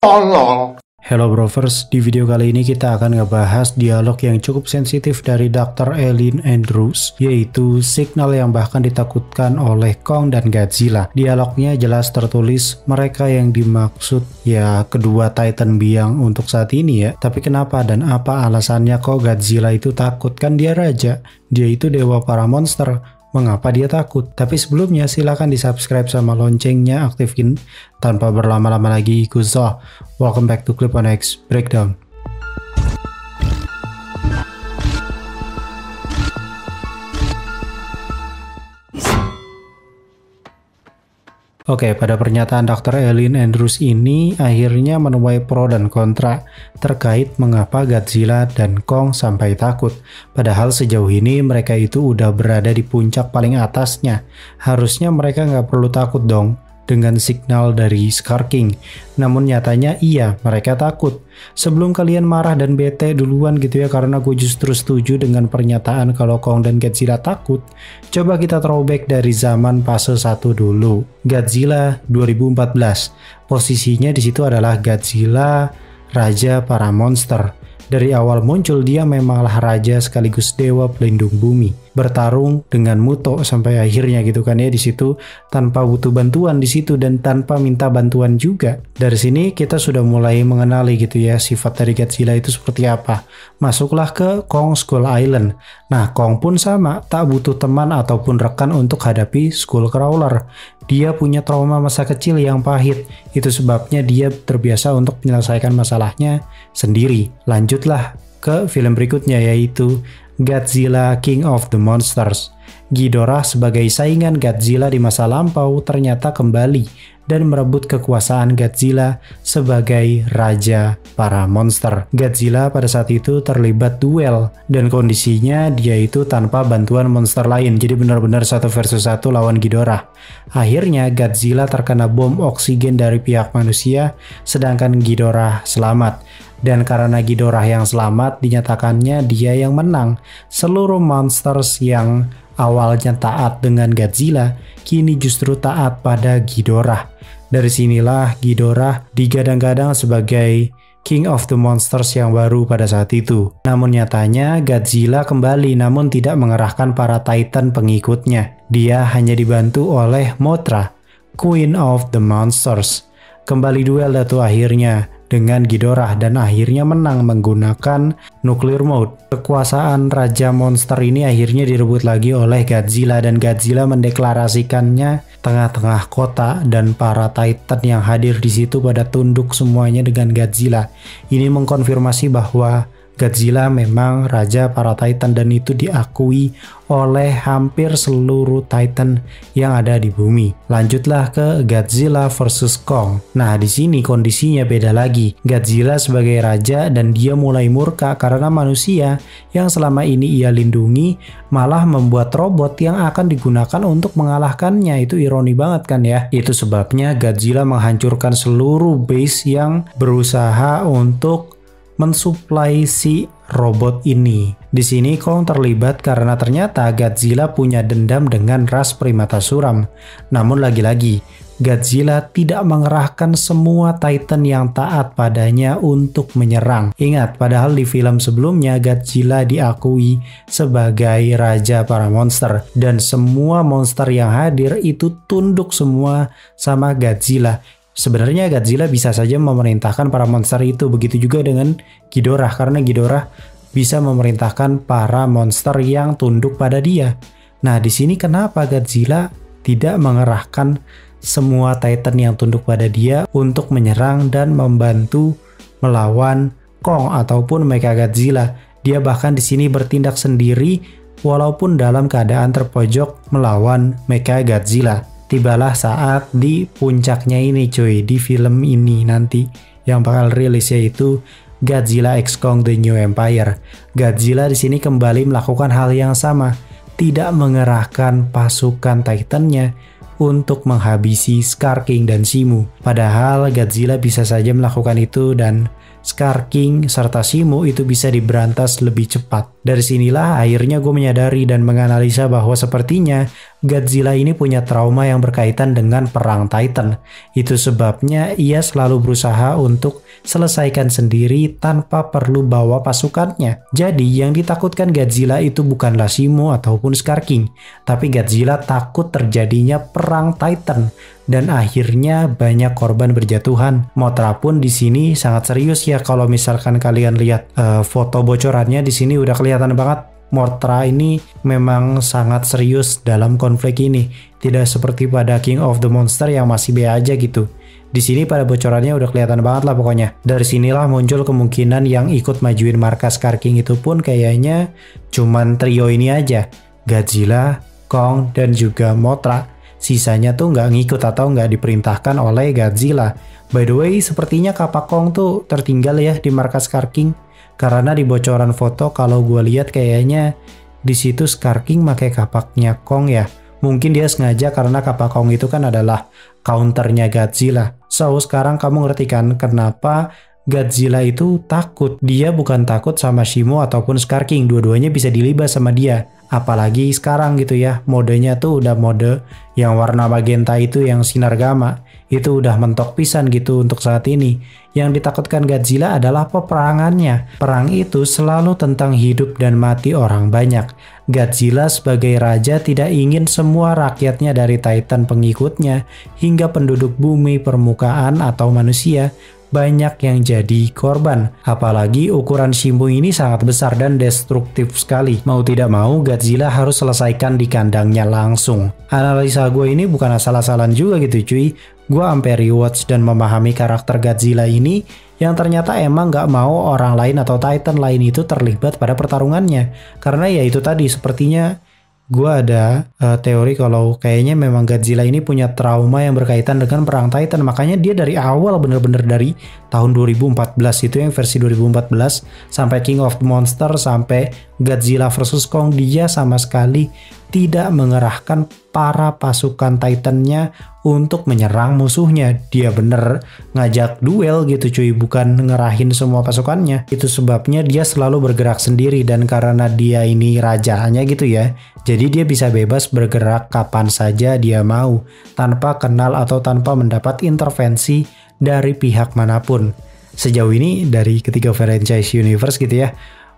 Tolong. Hello Brovers, di video kali ini kita akan ngebahas dialog yang cukup sensitif dari Dr. Eileen Andrews, yaitu signal yang bahkan ditakutkan oleh Kong dan Godzilla. Dialognya jelas tertulis mereka yang dimaksud ya kedua Titan biang untuk saat ini ya. Tapi kenapa dan apa alasannya kok Godzilla itu takut? Kan dia raja, dia itu dewa para monster. Mengapa dia takut? Tapi sebelumnya silahkan di subscribe sama loncengnya aktifin. Tanpa berlama-lama lagi, Kuzo. Welcome back to Clip on X Breakdown. Oke, pada pernyataan Dr. Eileen Andrews ini akhirnya menuai pro dan kontra terkait mengapa Godzilla dan Kong sampai takut. Padahal sejauh ini mereka itu udah berada di puncak paling atasnya. Harusnya mereka nggak perlu takut dong dengan signal dari Scar King. Namun nyatanya iya, mereka takut. Sebelum kalian marah dan bete duluan gitu ya karena gue justru setuju dengan pernyataan kalau Kong dan Godzilla takut, coba kita throwback dari zaman fase 1 dulu. Godzilla 2014. Posisinya di situ adalah Godzilla, raja para monster. Dari awal muncul dia memanglah raja sekaligus dewa pelindung bumi, bertarung dengan Muto sampai akhirnya gitu kan ya di situ tanpa butuh bantuan di situ dan tanpa minta bantuan juga. Dari sini kita sudah mulai mengenali gitu ya sifat dari Godzilla itu seperti apa. Masuklah ke Kong Skull Island. Nah, Kong pun sama, tak butuh teman ataupun rekan untuk hadapi Skullcrawler. Dia punya trauma masa kecil yang pahit. Itu sebabnya dia terbiasa untuk menyelesaikan masalahnya sendiri. Lanjutlah ke film berikutnya yaitu Godzilla King of the Monsters. Ghidorah sebagai saingan Godzilla di masa lampau ternyata kembali dan merebut kekuasaan Godzilla sebagai raja para monster. Godzilla pada saat itu terlibat duel dan kondisinya dia itu tanpa bantuan monster lain. Jadi benar-benar 1 versus 1 lawan Ghidorah. Akhirnya Godzilla terkena bom oksigen dari pihak manusia sedangkan Ghidorah selamat. Dan karena Ghidorah yang selamat dinyatakannya dia yang menang. Seluruh monsters yang awalnya taat dengan Godzilla kini justru taat pada Ghidorah. Dari sinilah Ghidorah digadang-gadang sebagai King of the Monsters yang baru pada saat itu. Namun nyatanya Godzilla kembali namun tidak mengerahkan para Titan pengikutnya. Dia hanya dibantu oleh Mothra, Queen of the Monsters. Kembali duel datu akhirnya dengan Ghidorah dan akhirnya menang menggunakan nuclear mode. Kekuasaan Raja Monster ini akhirnya direbut lagi oleh Godzilla dan Godzilla mendeklarasikannya tengah-tengah kota dan para Titan yang hadir di situ pada tunduk semuanya dengan Godzilla. Ini mengkonfirmasi bahwa Godzilla memang raja para Titan dan itu diakui oleh hampir seluruh Titan yang ada di bumi. Lanjutlah ke Godzilla versus Kong. Nah, di sini kondisinya beda lagi. Godzilla sebagai raja dan dia mulai murka karena manusia yang selama ini ia lindungi malah membuat robot yang akan digunakan untuk mengalahkannya. Itu ironi banget kan ya. Itu sebabnya Godzilla menghancurkan seluruh base yang berusaha untuk mensuplai si robot ini. Di sini Kong terlibat karena ternyata Godzilla punya dendam dengan ras primata suram. Namun lagi-lagi, Godzilla tidak mengerahkan semua Titan yang taat padanya untuk menyerang. Ingat, padahal di film sebelumnya Godzilla diakui sebagai raja para monster dan semua monster yang hadir itu tunduk semua sama Godzilla. Sebenarnya Godzilla bisa saja memerintahkan para monster itu, begitu juga dengan Ghidorah karena Ghidorah bisa memerintahkan para monster yang tunduk pada dia. Nah, di sini kenapa Godzilla tidak mengerahkan semua Titan yang tunduk pada dia untuk menyerang dan membantu melawan Kong ataupun Mechagodzilla? Dia bahkan di sini bertindak sendiri walaupun dalam keadaan terpojok melawan Mechagodzilla. Tibalah saat di puncaknya ini cuy, di film ini nanti yang bakal rilis yaitu Godzilla x Kong The New Empire. Godzilla di sini kembali melakukan hal yang sama, tidak mengerahkan pasukan Titannya untuk menghabisi Scar King dan Shimu. Padahal Godzilla bisa saja melakukan itu dan Scar King serta Shimu itu bisa diberantas lebih cepat. Dari sinilah akhirnya gue menyadari dan menganalisa bahwa sepertinya Godzilla ini punya trauma yang berkaitan dengan perang Titan. Itu sebabnya ia selalu berusaha untuk selesaikan sendiri tanpa perlu bawa pasukannya. Jadi yang ditakutkan Godzilla itu bukanlah Shimo ataupun Scar King, tapi Godzilla takut terjadinya perang Titan dan akhirnya banyak korban berjatuhan. Mothra pun di sini sangat serius ya. Kalau misalkan kalian lihat foto bocorannya di sini udah kelihatan banget. Mothra ini memang sangat serius dalam konflik ini. Tidak seperti pada King of the Monster yang masih be aja gitu. Di sini pada bocorannya udah kelihatan banget lah pokoknya. Dari sinilah muncul kemungkinan yang ikut majuin markas Scar King itu pun kayaknya cuman trio ini aja. Godzilla, Kong, dan juga Mothra. Sisanya tuh nggak ngikut atau nggak diperintahkan oleh Godzilla. By the way, sepertinya kapak Kong tuh tertinggal ya di markas Scar King. Karena di bocoran foto kalau gue lihat kayaknya di situ Scar King pakai kapaknya Kong ya. Mungkin dia sengaja karena kapak Kong itu kan adalah counternya Godzilla. So sekarang kamu ngerti kan kenapa Godzilla itu takut. Dia bukan takut sama Shimo ataupun Scar King. Dua-duanya bisa dilibas sama dia. Apalagi sekarang gitu ya. Modenya tuh udah mode yang warna magenta itu yang sinar gamma. Itu udah mentok pisan gitu untuk saat ini. Yang ditakutkan Godzilla adalah peperangannya. Perang itu selalu tentang hidup dan mati orang banyak. Godzilla sebagai raja tidak ingin semua rakyatnya dari Titan pengikutnya hingga penduduk bumi permukaan atau manusia banyak yang jadi korban. Apalagi ukuran Shimo ini sangat besar dan destruktif sekali. Mau tidak mau Godzilla harus selesaikan di kandangnya langsung. Analisa gue ini bukan asal-asalan juga gitu cuy. Gue sampai rewatch dan memahami karakter Godzilla ini yang ternyata emang gak mau orang lain atau Titan lain itu terlibat pada pertarungannya. Karena ya itu tadi sepertinya gue ada teori kalau kayaknya memang Godzilla ini punya trauma yang berkaitan dengan perang Titan. Makanya dia dari awal bener-bener dari tahun 2014 itu yang versi 2014 sampai King of the Monster sampai Godzilla vs Kong, dia sama sekali tidak mengerahkan para pasukan Titannya untuk menyerang musuhnya. Dia bener ngajak duel gitu cuy, bukan ngerahin semua pasukannya. Itu sebabnya dia selalu bergerak sendiri, dan karena dia ini rajanya gitu ya, jadi dia bisa bebas bergerak kapan saja dia mau tanpa kenal atau tanpa mendapat intervensi dari pihak manapun. Sejauh ini dari ketiga franchise universe gitu ya,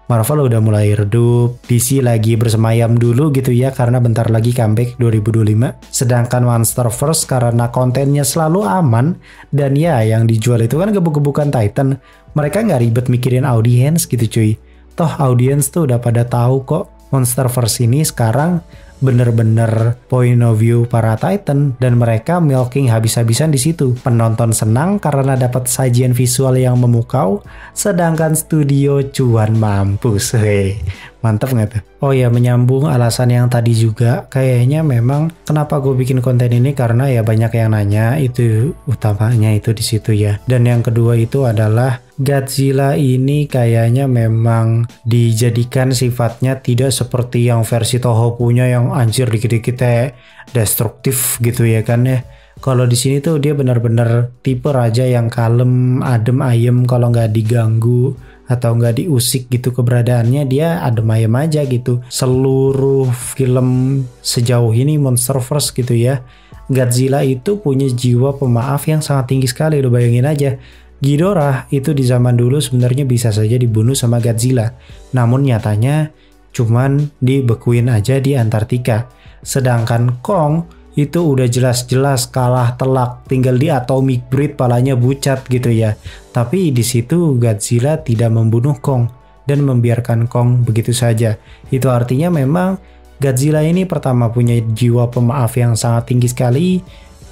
Marvel udah mulai redup, DC lagi bersemayam dulu gitu ya karena bentar lagi comeback 2025. Sedangkan Monsterverse karena kontennya selalu aman dan ya yang dijual itu kan gebuk-gebukan Titan, mereka nggak ribet mikirin audiens gitu cuy. Toh audiens tuh udah pada tahu kok Monsterverse ini sekarang bener-bener point of view para Titan dan mereka milking habis-habisan di situ. Penonton senang karena dapat sajian visual yang memukau, sedangkan studio cuan mampus. Hei, mantap nggak tuh? Oh ya, menyambung alasan yang tadi juga, kayaknya memang kenapa gue bikin konten ini karena ya banyak yang nanya, itu utamanya itu di situ ya. Dan yang kedua itu adalah Godzilla ini kayaknya memang dijadikan sifatnya tidak seperti yang versi Toho punya yang anjir dikit-dikit destruktif gitu ya kan ya. Kalau di sini tuh dia benar-benar tipe raja yang kalem, adem ayem, kalau nggak diganggu atau nggak diusik gitu keberadaannya, dia adem ayem aja gitu. Seluruh film sejauh ini Monsterverse gitu ya, Godzilla itu punya jiwa pemaaf yang sangat tinggi sekali. Lo bayangin aja, Ghidorah itu di zaman dulu sebenarnya bisa saja dibunuh sama Godzilla, namun nyatanya cuman dibekuin aja di Antartika. Sedangkan Kong itu udah jelas-jelas kalah telak, tinggal di atomic breed palanya bucat gitu ya. Tapi di situ Godzilla tidak membunuh Kong dan membiarkan Kong begitu saja. Itu artinya memang Godzilla ini pertama punya jiwa pemaaf yang sangat tinggi sekali.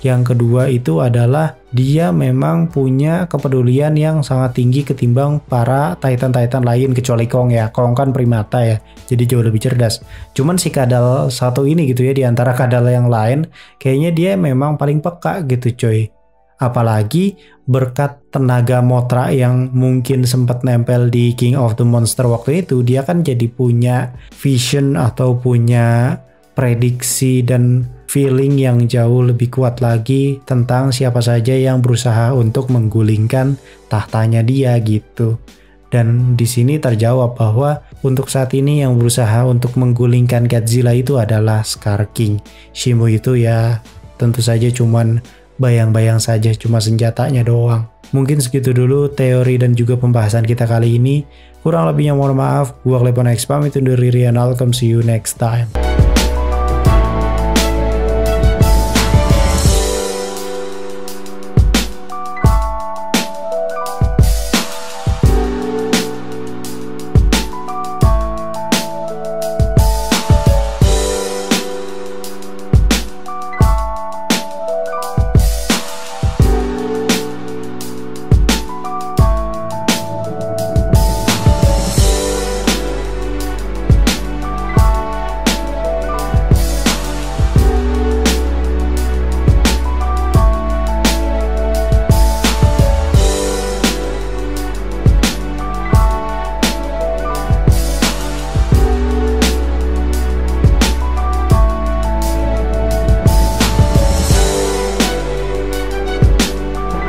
Yang kedua itu adalah dia memang punya kepedulian yang sangat tinggi ketimbang para Titan-Titan lain kecuali Kong ya. Kong kan primata ya, jadi jauh lebih cerdas. Cuman si kadal satu ini gitu ya, di antara kadal yang lain kayaknya dia memang paling peka gitu coy. Apalagi berkat tenaga Mothra yang mungkin sempat nempel di King of the Monster waktu itu, dia kan jadi punya vision atau punya prediksi dan feeling yang jauh lebih kuat lagi tentang siapa saja yang berusaha untuk menggulingkan tahtanya dia gitu. Dan di sini terjawab bahwa Untuk saat ini yang berusaha untuk menggulingkan Godzilla itu adalah Scar King. Shimo itu ya tentu saja cuman bayang-bayang saja, cuma senjatanya doang. Mungkin segitu dulu teori dan juga pembahasan kita kali ini. Kurang lebihnya mohon maaf. Gua Klepon X pamit undur diri and I'll come see you next time.